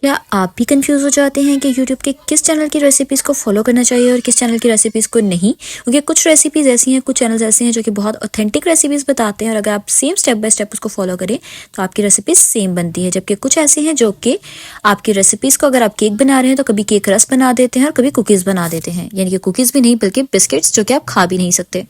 क्या आप भी कंफ्यूज हो जाते हैं कि यूट्यूब के किस चैनल की रेसिपीज़ को फॉलो करना चाहिए और किस चैनल की रेसिपीज़ को नहीं? क्योंकि कुछ रेसिपीज़ ऐसी हैं, कुछ चैनल्स ऐसे हैं जो कि बहुत ऑथेंटिक रेसिपीज़ बताते हैं और अगर आप सेम स्टेप बाय स्टेप उसको फॉलो करें तो आपकी रेसिपीज़ सेम बनती है। जबकि कुछ ऐसे हैं जो कि आपकी रेसिपीज़ को, अगर आप केक बना रहे हैं तो कभी केक रस बना देते हैं और कभी कुकीज़ बना देते हैं, यानी कि कुकीज़ भी नहीं बल्कि बिस्किट्स, जो कि आप खा भी नहीं सकते।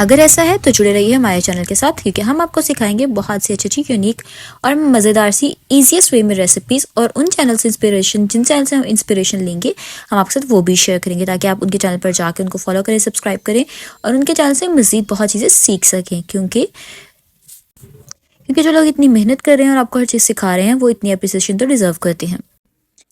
अगर ऐसा है तो जुड़े रहिए हमारे चैनल के साथ, क्योंकि हम आपको सिखाएंगे बहुत सी अच्छी यूनिक और मज़ेदार सी ईजीएस्ट वे में रेसिपीज़, और उन चैनल से इंस्पिरेशन, जिन चैनल से हम इंस्पिरेशन लेंगे हम आपके साथ वो भी शेयर करेंगे, ताकि आप उनके चैनल पर जाकर उनको फॉलो करें, सब्सक्राइब करें और उनके चैनल से मज़ीद बहुत चीज़ें सीख सकें। क्योंकि जो लोग इतनी मेहनत कर रहे हैं और आपको हर चीज़ सिखा रहे हैं, वो इतनी अप्रिसिएशन तो डिजर्व करते हैं।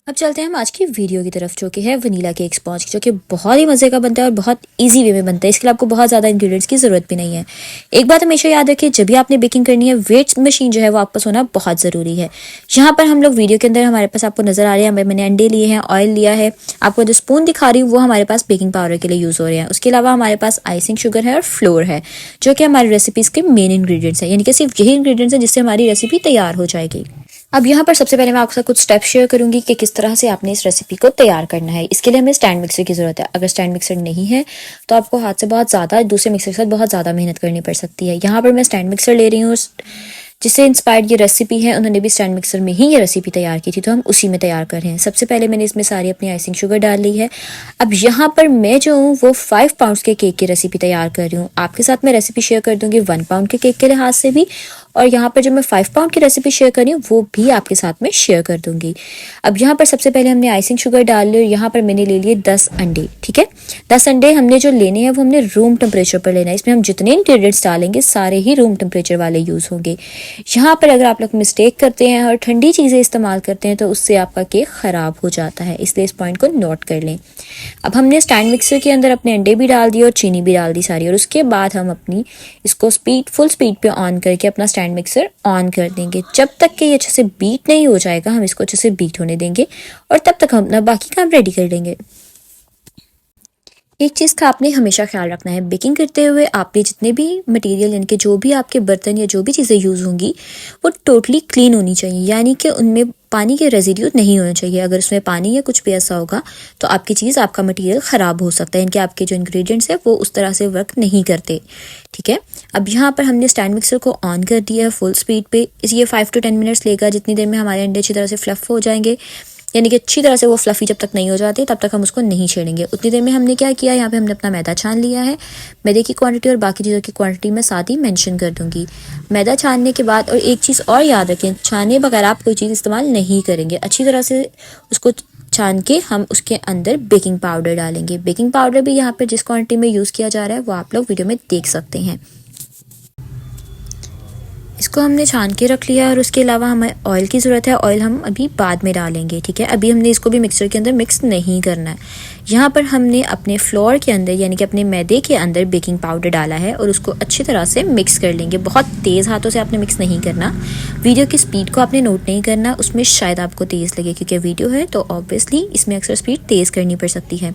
अब चलते हैं हम आज की वीडियो की तरफ, जो कि है वनीला केक स्पॉन्ज, जो कि बहुत ही मज़े का बनता है और बहुत इजी वे में बनता है। इसके लिए आपको बहुत ज़्यादा इंग्रेडिएंट्स की ज़रूरत भी नहीं है। एक बात हमेशा याद रखिए, जब भी आपने बेकिंग करनी है, वेट मशीन जो है वो आपके पास होना बहुत ज़रूरी है। यहाँ पर हम लोग वीडियो के अंदर हमारे पास आपको नज़र आ रहे हैं, मैंने अंडे लिए हैं, ऑयल लिया है, आपको जो स्पून दिखा रही हूँ वो हमारे पास बेकिंग पाउडर के लिए यूज़ हो रहे हैं। उसके अलावा हमारे पास आइसिंग शुगर है और फ्लोर है, जो कि हमारी रेसिपीज़ के मेन इंग्रेडिएंट्स हैं, यानी कि सिर्फ यही इंग्रेडिएंट्स हैं जिससे हमारी रेसिपी तैयार हो जाएगी। अब यहाँ पर सबसे पहले मैं आपके साथ कुछ स्टेप शेयर करूंगी कि किस तरह से आपने इस रेसिपी को तैयार करना है। इसके लिए हमें स्टैंड मिक्सर की ज़रूरत है। अगर स्टैंड मिक्सर नहीं है तो आपको हाथ से बहुत ज़्यादा दूसरे मिक्सर के साथ बहुत ज़्यादा मेहनत करनी पड़ सकती है। यहाँ पर मैं स्टैंड मिक्सर ले रही हूँ, जिससे इंस्पायर्ड ये रेसिपी है, उन्होंने भी स्टैंड मिक्सर में ही ये रेसिपी तैयार की थी, तो हम उसी में तैयार कर रहे हैं। सबसे पहले मैंने इसमें सारी अपनी आइसिंग शुगर डाल ली है। अब यहाँ पर मैं जो हूँ वो 5 पाउंड्स के केक की रेसिपी तैयार कर रही हूँ। आपके साथ मैं रेसिपी शेयर कर दूँगी 1 पाउंड के केक के लिहाज से भी, और यहाँ पर जो मैं 5 पाउंड की रेसिपी शेयर कर रही हूँ वो भी आपके साथ में शेयर कर दूंगी। अब यहाँ पर सबसे पहले हमने आइसिंग शुगर डाल ली और यहाँ पर मैंने ले लिए 10 अंडे। ठीक है, 10 अंडे हमने जो लेने हैं वो हमने रूम टेम्परेचर पर लेना है। इसमें हम जितने इंग्रेडिएंट्स डालेंगे सारे ही रूम टेम्परेचर वाले यूज़ होंगे। यहाँ पर अगर आप लोग मिस्टेक करते हैं और ठंडी चीज़ें इस्तेमाल करते हैं तो उससे आपका केक ख़राब हो जाता है, इसलिए इस पॉइंट को नोट कर लें। अब हमने स्टैंड मिक्सर के अंदर अपने अंडे भी डाल दिए और चीनी भी डाल दी सारी, और उसके बाद हम अपनी इसको फुल स्पीड पे ऑन करके अपना स्टैंड मिक्सर ऑन कर देंगे। जब तक कि ये अच्छे से बीट नहीं हो जाएगा हम इसको अच्छे से बीट होने देंगे, और तब तक हम अपना बाकी काम रेडी कर लेंगे। एक चीज़ का आपने हमेशा ख्याल रखना है, बेकिंग करते हुए आपने जितने भी मटेरियल, यानी कि जो भी आपके बर्तन या जो भी चीज़ें यूज़ होंगी वो टोटली क्लीन होनी चाहिए, यानी कि उनमें पानी के रेजिड्यू नहीं होने चाहिए। अगर उसमें पानी या कुछ भी ऐसा होगा तो आपकी चीज़, आपका मटेरियल ख़राब हो सकता है, यानी कि आपके जो इंग्रेडिएंट्स है वो उस तरह से वर्क नहीं करते। ठीक है, अब यहाँ पर हमने स्टैंड मिक्सर को ऑन कर दिया है फुल स्पीड पे। ये 5 to 10 मिनट्स लेगा, जितनी देर में हमारे अंडे अच्छी तरह से फ्लफ़ हो जाएंगे, यानी कि अच्छी तरह से वो फ्लफ़ी जब तक नहीं हो जाते तब तक हम उसको नहीं छेड़ेंगे। उतनी देर में हमने क्या किया, यहाँ पे हमने अपना मैदा छान लिया है। मैदे की क्वांटिटी और बाकी चीज़ों की क्वांटिटी मैं साथ ही मेंशन कर दूंगी। मैदा छानने के बाद, और एक चीज़ और याद रखें, छाने बगैर आप कोई चीज़ इस्तेमाल नहीं करेंगे। अच्छी तरह से उसको छान के हम उसके अंदर बेकिंग पाउडर डालेंगे। बेकिंग पाउडर भी यहाँ पर जिस क्वान्टिटी में यूज़ किया जा रहा है वो आप लोग वीडियो में देख सकते हैं। इसको हमने छान के रख लिया, और उसके अलावा हमें ऑयल की ज़रूरत है। ऑयल हम अभी बाद में डालेंगे। ठीक है, अभी हमने इसको भी मिक्सर के अंदर मिक्स नहीं करना है। यहाँ पर हमने अपने फ्लोर के अंदर, यानी कि अपने मैदे के अंदर बेकिंग पाउडर डाला है और उसको अच्छी तरह से मिक्स कर लेंगे। बहुत तेज़ हाथों से आपने मिक्स नहीं करना। वीडियो की स्पीड को आपने नोट नहीं करना, उसमें शायद आपको तेज़ लगे, क्योंकि वीडियो है तो ऑब्वियसली इसमें अक्सर स्पीड तेज़ करनी पड़ सकती है।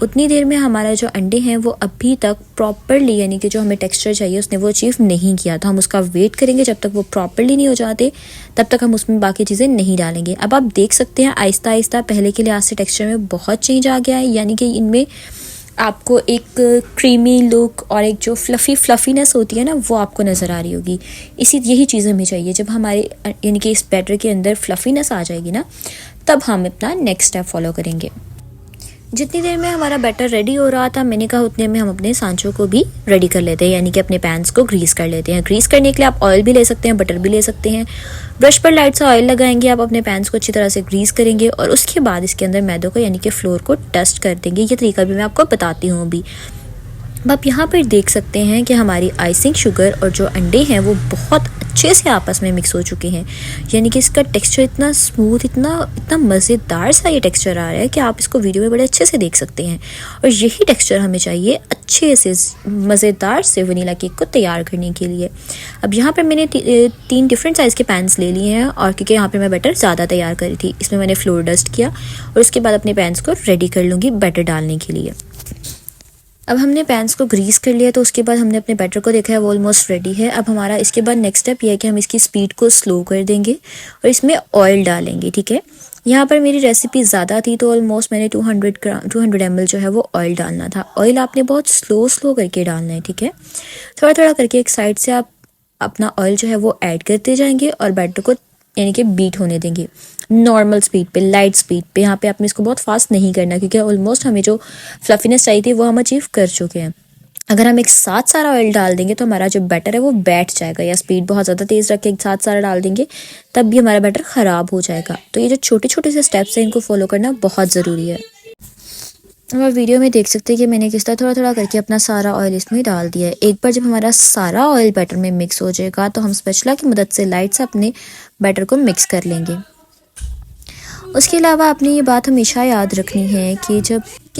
उतनी देर में हमारा जो अंडे हैं वो अभी तक प्रॉपरली, यानी कि जो हमें टेक्सचर चाहिए उसने वो अचीव नहीं किया, तो हम उसका वेट करेंगे। जब तक वो प्रॉपरली नहीं हो जाते तब तक हम उसमें बाकी चीज़ें नहीं डालेंगे। अब आप देख सकते हैं आहिस्ता आहिस्ता पहले के लिहाज से टेक्सचर में बहुत चेंज आ गया है, यानी कि इनमें आपको एक क्रीमी लुक और एक जो फ्लफ़ीनेस होती है ना वो आपको नज़र आ रही होगी। यही चीज़ हमें चाहिए। जब हमारे यानी कि इस बैटर के अंदर फ्लफ़ीनेस आ जाएगी ना, तब हम अपना नेक्स्ट स्टेप फॉलो करेंगे। जितनी देर में हमारा बैटर रेडी हो रहा था, मैंने कहा उतने में हम अपने सांचों को भी रेडी कर लेते हैं, यानी कि अपने पैन्स को ग्रीस कर लेते हैं। ग्रीस करने के लिए आप ऑयल भी ले सकते हैं, बटर भी ले सकते हैं। ब्रश पर लाइट सा ऑयल लगाएंगे, आप अपने पैन्स को अच्छी तरह से ग्रीस करेंगे और उसके बाद इसके अंदर मैदे को, यानी कि फ्लोर को डस्ट कर देंगे। ये तरीका भी मैं आपको बताती हूँ अभी। आप यहाँ पर देख सकते हैं कि हमारी आइसिंग शुगर और जो अंडे हैं वो बहुत अच्छे से आपस में मिक्स हो चुके हैं, यानी कि इसका टेक्सचर इतना स्मूथ, इतना मज़ेदार सा ये टेक्सचर आ रहा है कि आप इसको वीडियो में बड़े अच्छे से देख सकते हैं। और यही टेक्सचर हमें चाहिए अच्छे से मज़ेदार से वनीला केक को तैयार करने के लिए। अब यहाँ पर मैंने 3 डिफरेंट साइज़ के पैन्स ले लिए हैं, और क्योंकि यहाँ पर मैं बैटर ज़्यादा तैयार करी थी, इसमें मैंने फ्लोर डस्ट किया और उसके बाद अपने पैन्स को रेडी कर लूँगी बैटर डालने के लिए। अब हमने पैन्स को ग्रीस कर लिया, तो उसके बाद हमने अपने बैटर को देखा है वो ऑलमोस्ट रेडी है। अब हमारा इसके बाद नेक्स्ट स्टेप ये है कि हम इसकी स्पीड को स्लो कर देंगे और इसमें ऑयल डालेंगे। ठीक है, यहाँ पर मेरी रेसिपी ज़्यादा थी तो ऑलमोस्ट मैंने 200 ml जो है वो ऑयल डालना था। ऑयल आपने बहुत स्लो करके डालना है। ठीक है, थोड़ा थोड़ा करके एक साइड से आप अपना ऑयल जो है वो ऐड करते जाएंगे और बैटर को यानी कि बीट होने देंगे नॉर्मल स्पीड पे, लाइट स्पीड पे। यहाँ पे आपने इसको बहुत फास्ट नहीं करना क्योंकि ऑलमोस्ट हमें जो फ्लफीनेस चाहिए थी वो हम अचीव कर चुके हैं। अगर हम एक साथ सारा ऑयल डाल देंगे तो हमारा जो बैटर है वो बैठ जाएगा, या स्पीड बहुत ज़्यादा तेज़ रख के एक साथ सारा डाल देंगे तब भी हमारा बैटर ख़राब हो जाएगा। तो ये जो छोटे छोटे से स्टेप्स हैं इनको फॉलो करना बहुत ज़रूरी है। अब आप वीडियो में देख सकते हैं कि मैंने किस तरह थोड़ा थोड़ा करके अपना सारा ऑयल इसमें डाल दिया है। एक बार जब हमारा सारा ऑयल बैटर में मिक्स हो जाएगा तो हम स्पैचुला की मदद से लाइट से अपने बैटर को मिक्स कर लेंगे। उसके अलावा आपने ये बात हमेशा याद रखनी है कि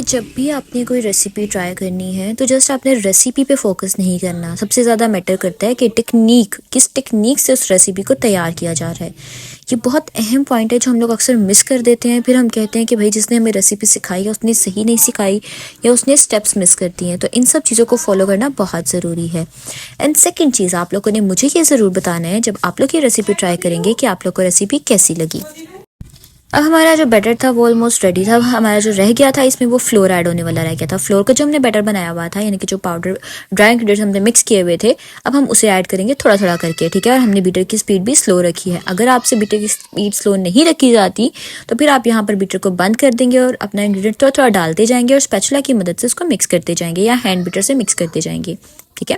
जब भी आपने कोई रेसिपी ट्राई करनी है तो जस्ट आपने रेसिपी पे फोकस नहीं करना। सबसे ज़्यादा मैटर करता है कि टेक्निक, किस टेक्निक से उस रेसिपी को तैयार किया जा रहा है। ये बहुत अहम पॉइंट है जो हम लोग अक्सर मिस कर देते हैं। फिर हम कहते हैं कि भाई जिसने हमें रेसिपी सिखाई है उसने सही नहीं सिखाई या उसने स्टेप्स मिस कर दिए हैं। तो इन सब चीज़ों को फॉलो करना बहुत ज़रूरी है। एंड सेकेंड चीज़, आप लोगों ने मुझे ये ज़रूर बताना है जब आप लोग ये रेसिपी ट्राई करेंगे कि आप लोग को रेसिपी कैसी लगी। अब हमारा जो बैटर था वो ऑलमोस्ट रेडी था। अब हमारा जो रह गया था इसमें वो फ्लोर ऐड होने वाला रह गया था। फ्लोर का जो हमने बैटर बनाया हुआ था यानी कि जो पाउडर ड्राई इंग्रेडिएंट्स हमने मिक्स किए हुए थे, अब हम उसे ऐड करेंगे थोड़ा थोड़ा करके। ठीक है, और हमने बीटर की स्पीड भी स्लो रखी है। अगर आपसे बीटर की स्पीड स्लो नहीं रखी जाती तो फिर आप यहाँ पर बीटर को बंद कर देंगे और अपना इंग्रेडिएंट थोड़ा थोड़ा डालते जाएंगे और स्पैचुला की मदद से उसको मिक्स करते जाएंगे या हैंड बीटर से मिक्स करते जाएंगे। ठीक है,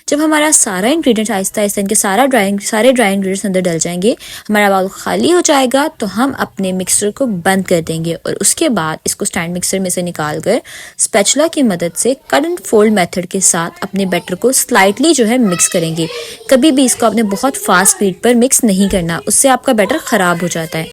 जब हमारा सारा इंग्रेडिएंट आहिस्ता आहिस्ता इनके सारे ड्राई इंग्रेडिएंट्स अंदर डल जाएंगे, हमारा बाउल खाली हो जाएगा तो हम अपने मिक्सर को बंद कर देंगे और उसके बाद इसको स्टैंड मिक्सर में से निकाल कर स्पैचुला की मदद से कट एंड फोल्ड मेथड के साथ अपने बैटर को स्लाइटली जो है मिक्स करेंगे। कभी भी इसको आपने बहुत फास्ट स्पीड पर मिक्स नहीं करना, उससे आपका बैटर ख़राब हो जाता है।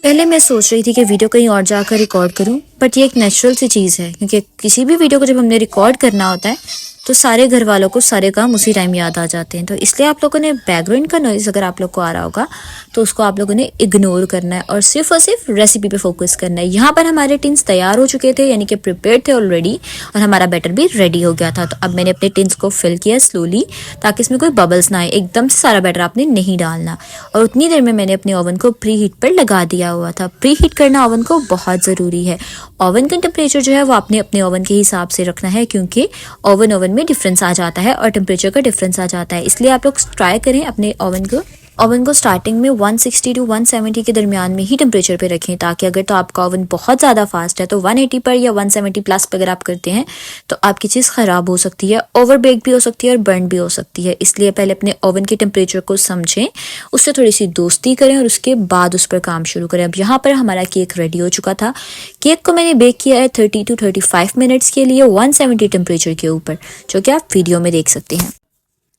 पहले मैं सोच रही थी कि वीडियो कहीं और जाकर रिकॉर्ड करूं, बट ये एक नेचुरल सी चीज़ है क्योंकि किसी भी वीडियो को जब हमने रिकॉर्ड करना होता है तो सारे घर वालों को सारे काम उसी टाइम याद आ जाते हैं। तो इसलिए आप लोगों ने बैकग्राउंड का नॉइज़ अगर आप लोग को आ रहा होगा तो उसको आप लोगों ने इग्नोर करना है और सिर्फ रेसिपी पे फोकस करना है। यहाँ पर हमारे टिन्स तैयार हो चुके थे यानी कि प्रिपेयर थे ऑलरेडी और हमारा बैटर भी रेडी हो गया था। तो अब मैंने अपने टिन्स को फिल किया स्लोली ताकि इसमें कोई बबल्स ना आए। एकदम से सारा बैटर आपने नहीं डालना। और उतनी देर में मैंने अपने ओवन को प्री हीट पर लगा दिया हुआ था। प्री हीट करना ओवन को बहुत ज़रूरी है। ओवन का टेम्परेचर जो है वो आपने अपने ओवन के हिसाब से रखना है क्योंकि ओवन में डिफरेंस आ जाता है और टेम्परेचर का डिफरेंस आ जाता है। इसलिए आप लोग ट्राई करें अपने ओवन को स्टार्टिंग में 160 टू 170 के दरमियान में ही टेम्परेचर पे रखें, ताकि अगर तो आपका ओवन बहुत ज़्यादा फास्ट है तो 180 पर या 170 प्लस पर अगर आप करते हैं तो आपकी चीज़ ख़राब हो सकती है, ओवर बेक भी हो सकती है और बर्न भी हो सकती है। इसलिए पहले अपने ओवन के टेम्परेचर को समझें, उससे थोड़ी सी दोस्ती करें और उसके बाद उस पर काम शुरू करें। अब यहाँ पर हमारा केक रेडी हो चुका था। केक को मैंने बेक किया है 30 टू 35 मिनट्स के लिए 170 टेम्परेचर के ऊपर, जो कि आप वीडियो में देख सकते हैं।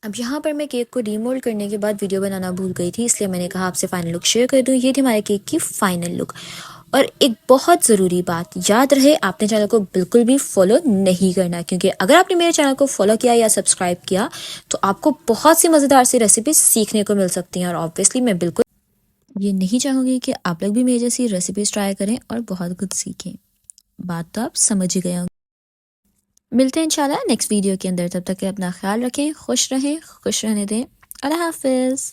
अब यहाँ पर मैं केक को डीमोल्ड करने के बाद वीडियो बनाना भूल गई थी, इसलिए मैंने कहा आपसे फाइनल लुक शेयर कर दूँ। ये थी हमारे केक की फाइनल लुक। और एक बहुत ज़रूरी बात याद रहे, आपने चैनल को बिल्कुल भी फॉलो नहीं करना, क्योंकि अगर आपने मेरे चैनल को फॉलो किया या सब्सक्राइब किया तो आपको बहुत सी मज़ेदार सी रेसिपी सीखने को मिल सकती हैं। और ऑब्वियसली मैं बिल्कुल ये नहीं चाहूँगी कि आप लोग भी मेरे जैसी रेसिपीज़ ट्राई करें और बहुत कुछ सीखें। बात तो आप समझ ही गए होंगे। मिलते हैं इंशाल्लाह नेक्स्ट वीडियो के अंदर। तब तक के अपना ख्याल रखें, खुश रहें, खुश रहने दें। अल्लाह हाफिज़।